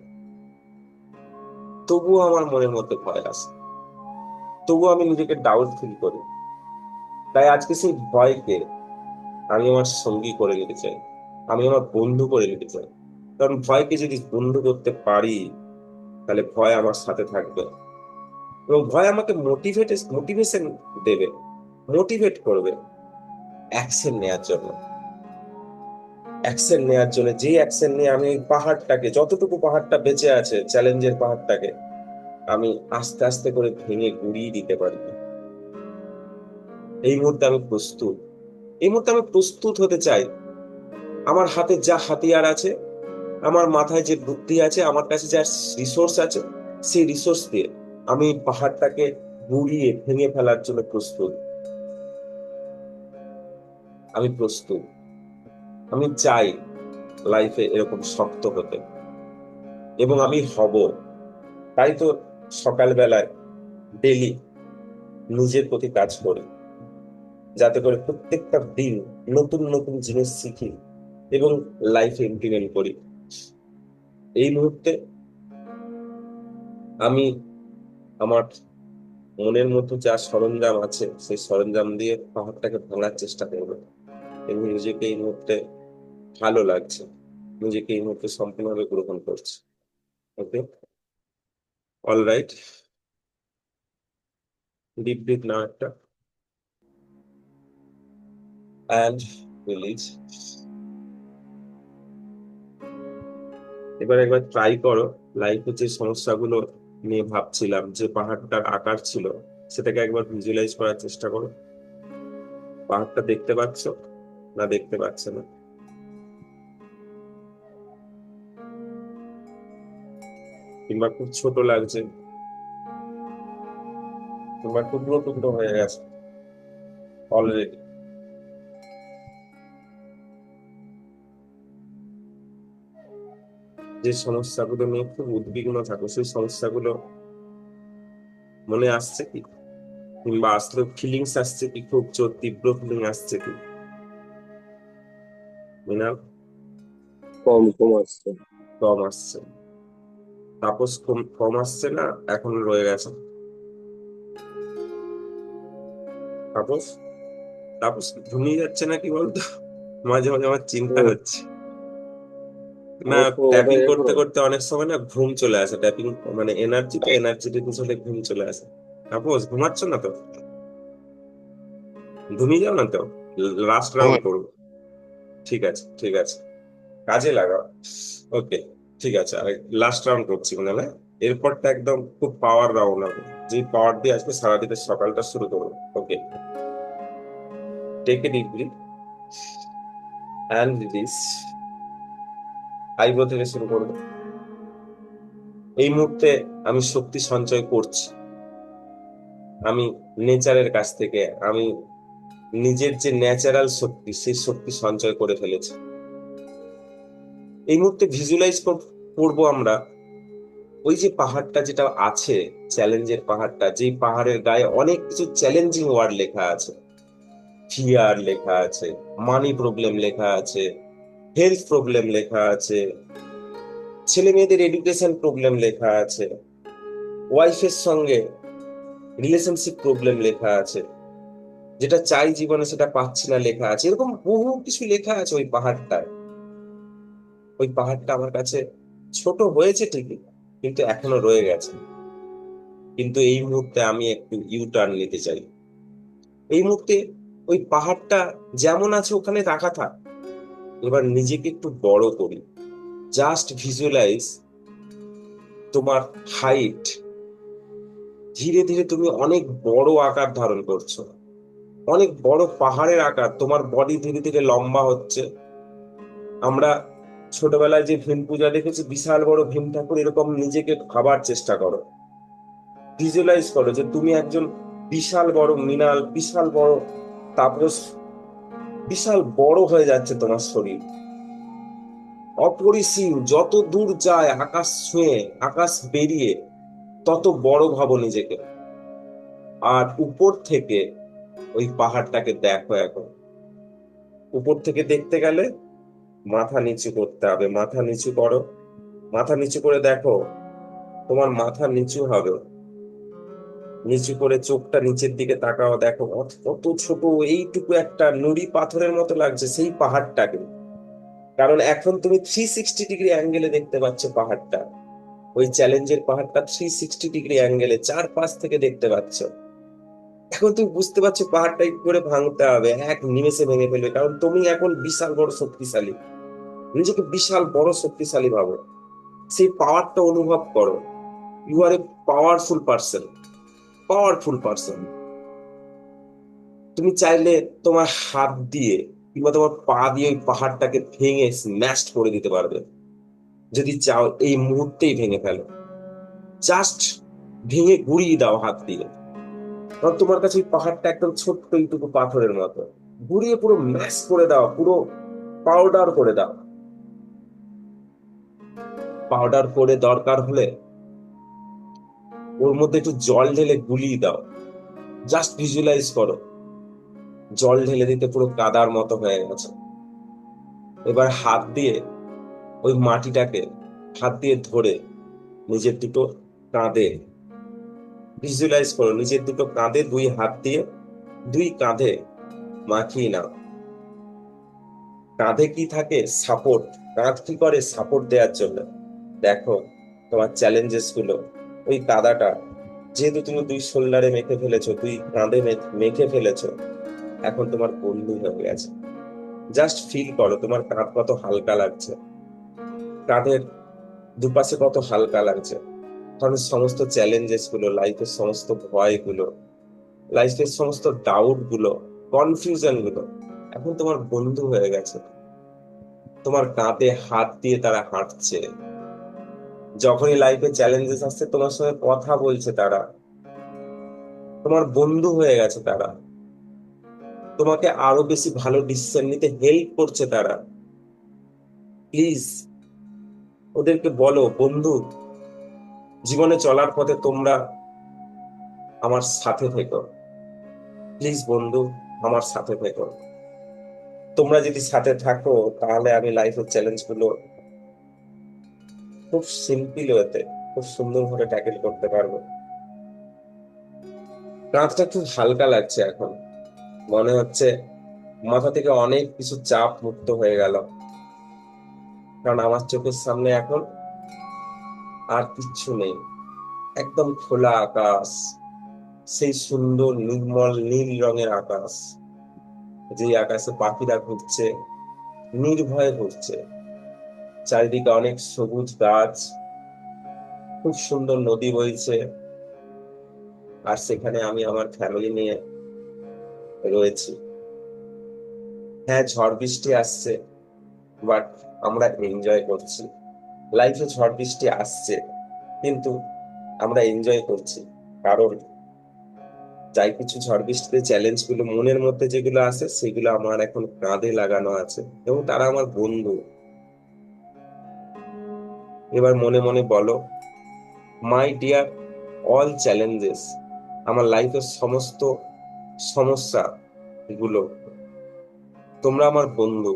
[SPEAKER 1] তবুও আমার মনের মধ্যে ভয় আসে, তবুও আমি নিজেকে ডাউট ফিল করি। তাই আজকে সেই ভয়কে আমি আমার সঙ্গী করে নিতে চাই, আমি আমার বন্ধু করে নিতে চাই। কারণ ভয়কে যদি বন্ধু করতে পারি, তাহলে ভয় আমার সাথে থাকবে, এবং ভয় আমাকে মোটিভেশন দেবে, মোটিভেট করবে অ্যাকশন নেওয়ার জন্য। অ্যাকশন নেওয়ার জন্য, যে অ্যাকশন নিয়ে আমি ওই পাহাড়টাকে, যতটুকু পাহাড়টা বেঁচে আছে, চ্যালেঞ্জের পাহাড়টাকে আমি আস্তে আস্তে করে ভেঙে গুড়িয়ে দিতে পারি। এই মুহূর্তে আমি প্রস্তুত, এই মুহূর্তে আমি প্রস্তুত হতে চাই। আমার হাতে যা হাতিয়ার আছে, আমার মাথায় যে বুদ্ধি আছে, আমার কাছে যা রিসোর্স আছে, সেই রিসোর্স দিয়ে আমি পাহাড়টাকে গুড়িয়ে ভেঙে ফেলার জন্য প্রস্তুত। আমি প্রস্তুত, আমি চাই লাইফে এরকম শক্ত হতে, এবং আমি হব। তাই তো সকালবেলায় ডেলি নিজের প্রতি কাজ করি, যাতে করে প্রত্যেকটা দিন নতুন নতুন জিনিস শিখি এবং লাইফে ইমপ্লিমেন্ট করি। এই মুহূর্তে আমি আমার মনের মতো যা সরঞ্জাম আছে, সেই সরঞ্জাম দিয়ে পাহাড়টাকে ভাঙার চেষ্টা করবো। এবং নিজেকে এই মুহূর্তে ভালো লাগছে, নিজেকে এই মুহূর্তে সম্পূর্ণভাবে গ্রহণ করছি। ওকে, অল রাইট, ডিপ ব্রিথ নাও একটা, অ্যান্ড রিলিজ। এবার একবার ট্রাই করো, লাইফে যে সমস্যাগুলো নিয়ে ভাবছিলাম, যে পাহাড়টার আকার ছিল, সেটাকে একবার ভিজুয়ালাইজ করার চেষ্টা করো। পাহাড়টা দেখতে পাচ্ছ না দেখতে পাচ্ছ না? কিংবা খুব ছোট লাগছে, কিংবা টুকরো টুকরো হয়ে গেছে অলরেডি? যে সমস্যাগুলো নিয়ে খুব উদ্বিগ্ন থাকো, সেই সমস্যাগুলো মনে আসছে কি? কিংবা আসলে ফিলিংস আসছে কি? খুব জোর তীব্র ফিলিং আসছে কি? মৃণাল?
[SPEAKER 2] কম কম আসছে।
[SPEAKER 1] কম আসছে? তাপস কম কম আসছে না এখন রয়ে গেছে? তাপস, তাপস ঘুমিয়ে যাচ্ছে নাকি বলতো? মাঝে মাঝে আমার চিন্তা
[SPEAKER 2] হুম,
[SPEAKER 1] হচ্ছে। না,
[SPEAKER 2] অবশ্য
[SPEAKER 1] ট্যাপিং
[SPEAKER 2] ওটাই
[SPEAKER 1] করতে
[SPEAKER 2] এখনো।
[SPEAKER 1] করতে অনেক সময় না ঘুম চলে আসে, ট্যাপিং মানে এনার্জি রিডিউস হলে ঘুম চলে আসে। তাপস ঘুমাচ্ছ না তো? ঘুমিয়ে যাও না তো, লাস্ট রাউন্ড করবো। ঠিক আছে, ঠিক আছে, কাজে লাগাও। ওকে, ঠিক আছে, আর লাস্ট রাউন্ড করছি মানে না, এরপরটা একদম খুব পাওয়ার রাউন্ড হবে, যে পাওয়ার দিয়ে আজকে সারাদিনের সকালটা শুরু করবো। Okay, take a deep breath and release. Eyebrow থেকে শুরু করবো। এই মুহূর্তে আমি শক্তি সঞ্চয় করছি, আমি নেচারের কাছ থেকে, আমি নিজের যে ন্যাচারাল শক্তি, সেই শক্তি সঞ্চয় করে ফেলেছি। এই মুহূর্তে ভিজুয়ালাইজ করবো আমরা ওই যে পাহাড়টা যেটা আছে, চ্যালেঞ্জের পাহাড়টা, যেই পাহাড়ের গায়ে অনেক কিছু চ্যালেঞ্জিং ওয়ার্ড লেখা আছে। ফিয়ার লেখা আছে, মানি প্রবলেম লেখা আছে, হেলথ প্রবলেম লেখা আছে, ছেলে মেয়েদের এডুকেশন প্রবলেম লেখা আছে, ওয়াইফের সঙ্গে রিলেশনশিপ প্রবলেম লেখা আছে, যেটা চাই জীবনে সেটা পাচ্ছি না লেখা আছে। এরকম বহু কিছু লেখা আছে ওই পাহাড়টায়। ওই পাহাড়টা আমার কাছে ছোট হয়েছে ঠিকই, কিন্তু এখনো রয়ে গেছে। কিন্তু এই মুহূর্তে আমি একটু ইউ টার্ন নিতে চাই। এই মুহূর্তে ওই পাহাড়টা যেমন আছে ওখানে রাখা থাক, এবার নিজেকে একটু বড় করি। জাস্ট ভিজুয়ালাইজ তোমার হাইট, ধীরে ধীরে তুমি অনেক বড় আকার ধারণ করছো, অনেক বড় পাহাড়ের আকার, তোমার বডি ধীরে ধীরে লম্বা হচ্ছে। আমরা ছোটবেলায় যে ভীম পূজা দেখেছি, বিশাল বড় ভীম ঠাকুর, এরকম নিজেকে ভাবার চেষ্টা করো। ভিজুয়ালাইজ করো যে তুমি একজন বিশাল বড় মিনাল, বিশাল বড়, তারপরে বিশাল বড় হয়ে যাচ্ছে তোমার শরীর, অপরিসীম, যত দূর যায় আকাশ ছুঁয়ে, আকাশ বেরিয়ে, তত বড় ভাবো নিজেকে। আর উপর থেকে ওই পাহাড়টাকে দেখো। এখন উপর থেকে দেখতে গেলে মাথা নিচু করতে হবে, মাথা নিচু করো, মাথা নিচু করে দেখো, তোমার মাথা নিচু হবে, নিচু করে চোখটা নিচের দিকে তাকাও, দেখো কত ছোট, এইটুকু একটা নুড়ি পাথরের মতো লাগছে সেই পাহাড়টাকে। কারণ এখন তুমি 360 ডিগ্রি অ্যাঙ্গেলে দেখতে পাচ্ছ পাহাড়টা, ওই চ্যালেঞ্জের পাহাড়টা 360 ডিগ্রি অ্যাঙ্গেলে চারপাশ থেকে দেখতে পাচ্ছ। এখন তুমি বুঝতে পারছো পাহাড়টা কি করে ভাঙতে হবে, এক নিমেষে ভেঙে ফেলবে, কারণ তুমি এখন বিশাল বড় শক্তিশালী, নিজেকে বিশাল বড় শক্তিশালী ভাবো, সেই পাওয়ারটা অনুভব করো। You are a powerful person, powerful person. তুমি চাইলে তোমার হাত দিয়ে কিংবা তোমার পা দিয়ে ওই পাহাড়টাকে ভেঙে স্ম্যাশ করে দিতে পারবে, যদি চাও এই মুহূর্তেই ভেঙে ফেলো। জাস্ট ভেঙে গুড়িয়ে দাও হাত দিয়ে, কারণ তোমার কাছে ওই পাহাড়টা একদম ছোট্ট এইটুকু পাথরের মতো। গুড়িয়ে পুরো ম্যাশ করে দাও, পুরো পাউডার করে দাও। পাউডার করে দরকার হলে ওর মধ্যে একটু জল ঢেলে গুলিয়ে দাও। জাস্ট ভিজুয়ালাইজ করো, জল ঢেলে দিতে পুরো কাদার মতো হয়ে গেছে। এবার হাত দিয়ে ওই মাটিটাকে হাত দিয়ে ধরে নিজের দুটো কাঁধে ভিজুয়ালাইজ করো, নিজের দুটো কাঁধে দুই হাত দিয়ে দুই কাঁধে মাখিয়ে নাও। কাঁধে কি থাকে? সাপোর্ট। কাঁধ কি করে? সাপোর্ট দেওয়ার জন্য। দেখো তোমার চ্যালেঞ্জেস গুলো, ওই কাদাটা যেহেতু তুমি দুই শোল্ডারে মেখে ফেলেছো, দুই কাঁধে মেখে ফেলেছো, এখন তোমার বন্ধু হয়ে গেছে। জাস্ট ফিল করো তোমার কাঁধ কত হালকা লাগছে, কাঁধের দুপাশে কত হালকা লাগছে। কারণ সমস্ত চ্যালেঞ্জেস গুলো, লাইফের সমস্ত ভয় গুলো, লাইফের সমস্ত ডাউট গুলো, কনফিউশন গুলো এখন তোমার বন্ধু হয়ে গেছে। তোমার কাঁধে হাত দিয়ে তারা হাঁটছে, যখনই লাইফে চ্যালেঞ্জেস আসছে তোমার সঙ্গে কথা বলছে তারা, তোমার বন্ধু হয়ে গেছে তারা, তোমাকে আরো বেশি ভালো ডিসিশন নিতে হেল্প করছে তারা। প্লিজ ওদেরকে বলো, বন্ধু, জীবনে চলার পথে তোমরা আমার সাথে থেকো। প্লিজ বন্ধু, আমার সাথে থেকো। তোমরা যদি সাথে থাকো তাহলে আমি লাইফের চ্যালেঞ্জ গুলো খুব সিম্পল ওয়েতে, খুব সুন্দর ভাবে ট্যাকেল করতে পারবো। কাঁধটা খুব হালকা লাগছে এখন, মনে হচ্ছে মাথা থেকে অনেক কিছু চাপ মুক্ত হয়ে গেল। কারণ আমার চোখের সামনে এখন আর কিচ্ছু নেই, একদম খোলা আকাশ, সেই সুন্দর নির্মল নীল রঙের আকাশ, যে আকাশে পাখিরা ঘুরছে, নির্ভয়ে ঘুরছে, চারিদিকে অনেক সবুজ গাছ, খুব সুন্দর নদী বইছে, আর সেখানে আমি আমার ফ্যামিলি নিয়ে রয়েছি। হ্যাঁ, ঝড় বৃষ্টি আসছে, বাট আমরা এনজয় করছি। লাইফে ঝড় বৃষ্টি আসছে, কিন্তু আমরা এনজয় করছি। কারণ যাই কিছু ঝড় বৃষ্টিতে চ্যালেঞ্জ গুলো মনের মধ্যে যেগুলো আসে সেগুলো আমার এখন কাঁধে লাগানো আছে, এবং তারা আমার বন্ধু। এবার মনে মনে বলো, মাই ডিয়ার অল চ্যালেঞ্জেস, আমার লাইফের সমস্ত সমস্যা গুলো, তোমরা আমার বন্ধু।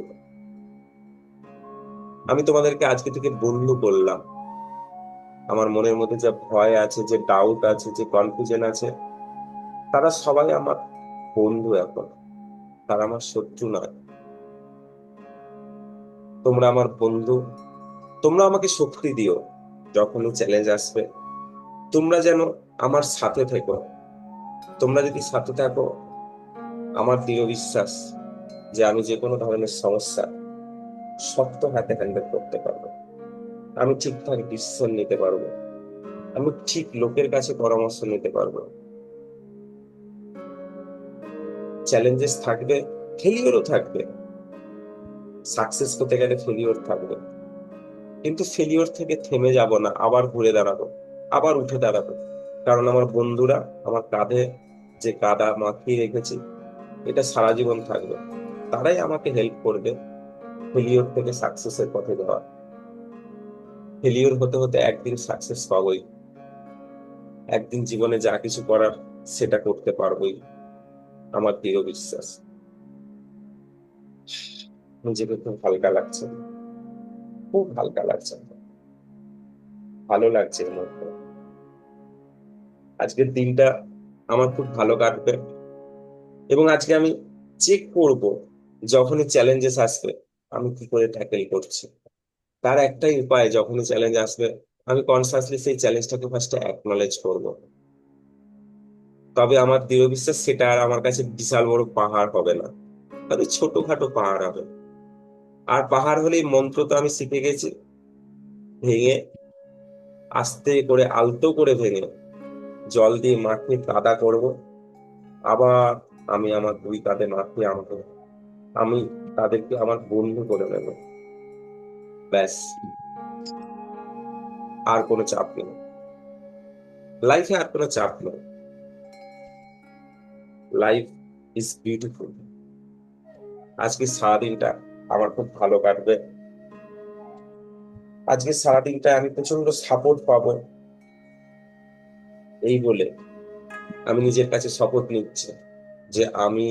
[SPEAKER 1] আমি তোমাদেরকে আজকে থেকে বন্ধু বললাম। আমার মনের মধ্যে যে ভয় আছে, যে ডাউট আছে, যে কনফিউশন আছে, তারা সবাই আমার বন্ধু এখন, তারা আমার শত্রু নয়। তোমরা আমার বন্ধু, তোমরা আমাকে শক্তি দিও যখনই চ্যালেঞ্জ আসবে। তোমরা যেন আমার সাথে থেকো। তোমরা যদি সাথে থাকো, আমার দৃঢ় বিশ্বাস যে আমি যে কোনো ধরনের সমস্যা শক্ত হাতে হ্যান্ডেল করতে পারবো, আমি ঠিকঠাক ডিসিশন নিতে পারবো, আমি ঠিক লোকের কাছে পরামর্শ নিতে পারবো। চ্যালেঞ্জেস থাকবে, ফেলিওরও থাকবে, সাকসেস হতে গেলে ফেলিওর থাকবে, কিন্তু ফেলিওর থেকে থেমে যাব না, আবার ঘুরে দাঁড়াবো, আবার উঠে দাঁড়াবো। কারণ আমার বন্ধুরা আমার কাঁধে যে কাদা মাখিয়ে রেখেছি, এটা সারা জীবন থাকবে। তারাই আমাকে হেল্প করবে ফেলিওর থেকে সাকসেসের পথে যাওয়া। ফেলিওর হতে হতে একদিন সাকসেস পাবোই, একদিন জীবনে যা কিছু করার সেটা করতে পারবোই, আমার দৃঢ় বিশ্বাস। নিজেকে খুব হালকা লাগছে, খুব হালকা লাগছে, ভালো লাগছে এই মুহূর্তে। আজকের দিনটা আমার খুব ভালো কাটবে, এবং আজকে আমি চেক করব যখনই চ্যালেঞ্জেস আসবে আমি কি করে ট্যাকেল করছি। তার একটাই উপায়, যখনই চ্যালেঞ্জ আসবে আমি কনসাসলি সেই চ্যালেঞ্জটাকে ফার্স্টে অ্যাকনলেজ করব। তবে আমার দৃঢ় বিশ্বাস সেটা আর আমার কাছে বিশাল বড় পাহাড় হবে না, তবে ছোটখাটো পাহাড় হবে। আর পাহাড় হলেই মন্ত্র তো আমি শিখে গেছি, ভেঙে আস্তে করে আলতো করে ভেঙে জল দিয়ে মাখিয়ে কাদা করব। আবার আমি আমার দুই কাঁধে মাখিয়ে আমি তাদেরকে আমার বন্ধু করে নেব। ব্যাস, আর কোনো চাপ নেই লাইফে, আর কোনো চাপ নেই। Life is beautiful. আজকে সারাদিনটা আমার খুব ভালো কাটবে। আজকে সারাদিনটা আমি প্রচন্ড সাপোর্ট পাবো, এই বলে আমি নিজের কাছে শপথ নিচ্ছি যে আমি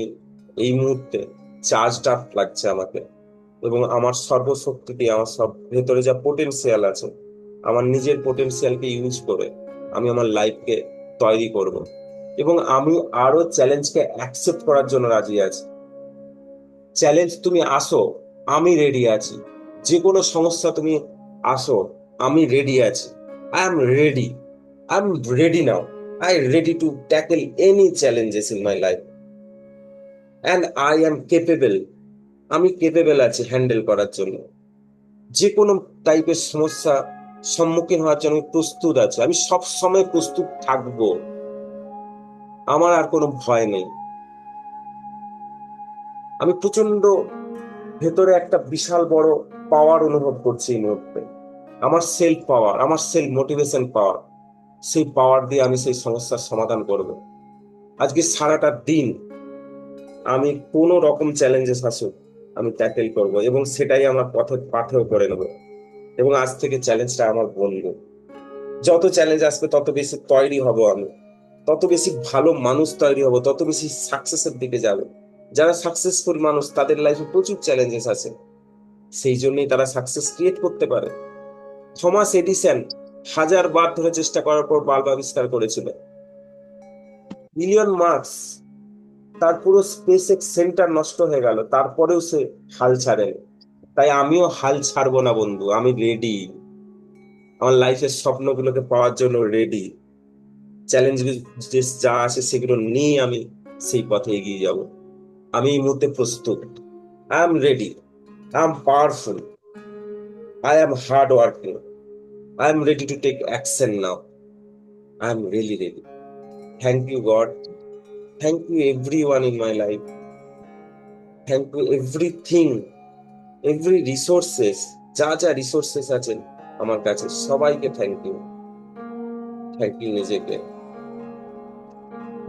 [SPEAKER 1] এই মুহূর্তে চার্জড আপ লাগছে আমাকে, এবং আমার সর্বশক্তি দিয়ে আমার সব ভেতরে যা পোটেনশিয়াল আছে, আমার নিজের পোটেনশিয়ালকে ইউজ করে আমি আমার লাইফকে তৈরি করব। এবং আমি আরো চ্যালেঞ্জকে অ্যাকসেপ্ট করার জন্য রাজি আছি। চ্যালেঞ্জ তুমি আসো, আমি রেডি আছি। যে কোনো সমস্যা তুমি আসো, আমি রেডি আছি। I am ready, I am ready now. I ready to tackle any challenges in my life, and I am capable. আমি কেপেবল আছি হ্যান্ডেল করার জন্য। যে কোনো টাইপের সমস্যা সম্মুখীন হওয়ার জন্য আমি প্রস্তুত আছি, আমি সব সময় প্রস্তুত থাকবো। আমার আর কোনো ভয় নেই। আমি প্রচন্ড ভেতরে একটা বিশাল বড় পাওয়ার অনুভব করছি এই মুহূর্তে। আমার সেলফ পাওয়ার, আমার সেলফ মোটিভেশন পাওয়ার, সেই পাওয়ার দিয়ে আমি সেই সমস্যার সমাধান করব। আজকে সারাটা দিন আমি কোনো রকম চ্যালেঞ্জেস আসুক আমি ট্যাকেল করব, এবং সেটাই আমার পথে পাথেও করে নেব। এবং আজ থেকে চ্যালেঞ্জটা আমার বন্ধু। যত চ্যালেঞ্জ আসবে তত বেশি তৈরি হব আমি, তত বেশি ভালো মানুষ তৈরি হব, তত বেশি সাকসেসের দিকে যাবে। যারা সাকসেসফুল মানুষ তাদের লাইফে প্রচুর চ্যালেঞ্জেস আছে, সেই জন্যই তারা সাকসেস ক্রিয়েট করতে পারে। থমাস এডিসন 1000 বার ধরে চেষ্টা করার পর বাল্ব আবিষ্কার করেছিল। ইলিয়ন মার্কস, তার পুরো স্পেস এক্স সেন্টার নষ্ট হয়ে গেল, তারপরেও সে হাল ছাড়েনি। তাই আমিও হাল ছাড়বো না বন্ধু, আমি রেডি। আমার লাইফের স্বপ্নগুলোকে পাওয়ার জন্য রেডি। চ্যালেঞ্জ যা আছে সেগুলো নিয়ে আমি সেই পথে এগিয়ে যাব। আমি এই মুহূর্তে প্রস্তুত। I am ready, I am powerful, I am hard working, I am ready to take action now. I am really ready. Thank you God, thank you everyone in my life, thank you everything, every resources. যা যা resources আছে আমার কাছে, সবাইকে thank you. Thank you নিজেকে,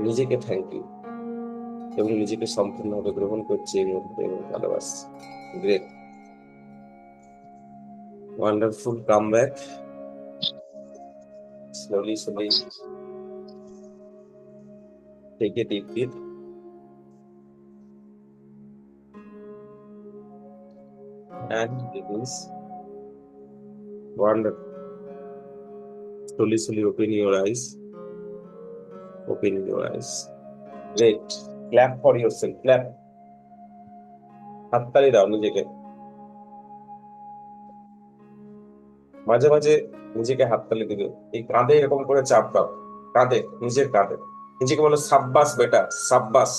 [SPEAKER 1] নিজেকে thank you. এবং নিজেকে সম্পূর্ণভাবে গ্রহণ করছি এই মুহূর্তে এবং ভালোবাসছি। Great, wonderful come back. Slowly slowly take a deep breath and release. Wonderful. Slowly, slowly open your eyes. Open your eyes. Great. Clap for yourself. Clap. হাততালি দাও নিজেকে। মাঝে মাঝে নিজেকে হাততালি দিবে। এই কাঁধে এরকম করে চাপ দাও, কাঁধে, নিজের কাঁধে। নিজেকে বলো সাব্বাস বেটা, সাব্বাস,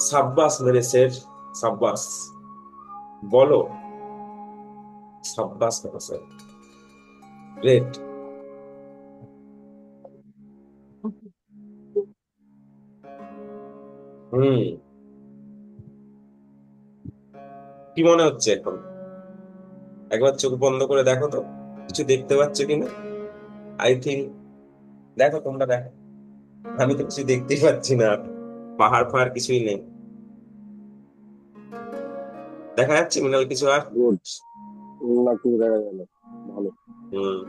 [SPEAKER 1] সাব্বাস মেরে শের, সাব্বাস। বলো সাব্বাস মেরে শের। গ্রেট। হুম, কি মনে হচ্ছে এখন? একবার চোখ বন্ধ করে দেখো তো, কিছু দেখতে পাচ্ছ কিনা। আই থিঙ্ক দেখো তোমরা দেখো, আমি তো কিছু দেখতেই পাচ্ছি না, পাহাড় ফাহাড় কিছুই নেই, দেখা যাচ্ছে মিনাল কিছু আর?
[SPEAKER 2] গুড। না, কিছু দেখা যায় না। ভালো।
[SPEAKER 1] হম।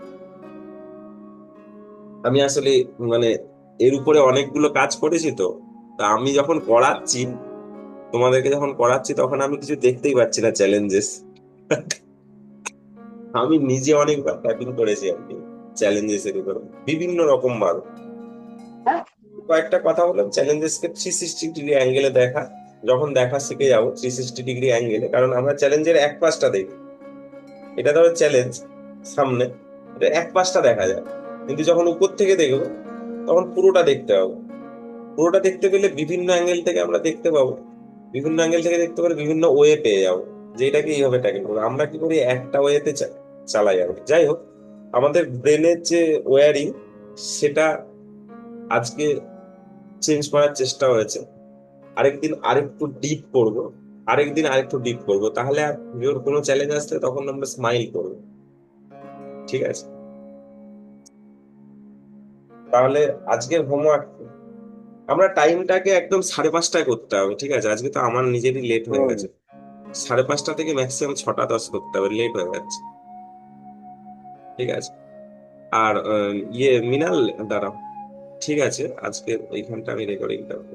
[SPEAKER 1] আমি আসলে মানে এর উপরে অনেকগুলো কাজ করেছি তো, তা আমি যখন করাচ্ছি, তোমাদেরকে যখন করাচ্ছি, তখন আমি কিছু দেখতেই পাচ্ছি না চ্যালেঞ্জেস। আমি নিজে অনেকবার টাইপিং করেছি আর কি, চ্যালেঞ্জেস এর উপর বিভিন্ন রকম ভাবে। কয়েকটা কথা বললাম, চ্যালেঞ্জেস কে 360 ডিগ্রি অ্যাঙ্গেলে দেখা, যখন দেখা শিখে যাবো 360 ডিগ্রি অ্যাঙ্গেলে, কারণ আমরা চ্যালেঞ্জের এক পাশটা দেখি। এটা ধরো চ্যালেঞ্জ সামনে, এটা এক পাশটা দেখা যায়, কিন্তু যখন উপর থেকে দেখবো তখন পুরোটা দেখতে হবে। পুরোটা দেখতে পেলে বিভিন্ন অ্যাঙ্গেল থেকে আমরা দেখতে পাবো, বিভিন্ন অ্যাঙ্গেল থেকে দেখতে পেলে বিভিন্ন ওয়ে পেয়ে যাবো, যে এটাকে এইভাবে ট্যাকেল করবো। আমরা কি করি, একটা ওয়েতে চালাই আর কি। যাই হোক, আমাদের ব্রেনের যে ওয়ারিং, সেটা আজকে চেঞ্জ করার চেষ্টা হয়েছে। আরেকদিন আরেকটু ডিপ করব, আরেকদিন আরেকটু ডিপ করব, তাহলে আর যখন কোনো চ্যালেঞ্জ আসলে তখন আমরা স্মাইল করবো। ঠিক আছে, তাহলে আজকের হোমওয়ার্ক, আমরা টাইমটাকে একদম 5:30টায় করতে হবে। ঠিক আছে, আজকে তো আমার নিজেরই লেট হয়ে
[SPEAKER 2] হুম।
[SPEAKER 1] গেছে, 5:30 থেকে ম্যাক্সিমাম 6টা 10 করতে হবে, লেট হয়ে যাচ্ছে। ঠিক আছে। আর ইয়ে মিনাল, দাঁড়াও, ঠিক আছে, আজকে এইখানটা আমি রেকর্ডিংটা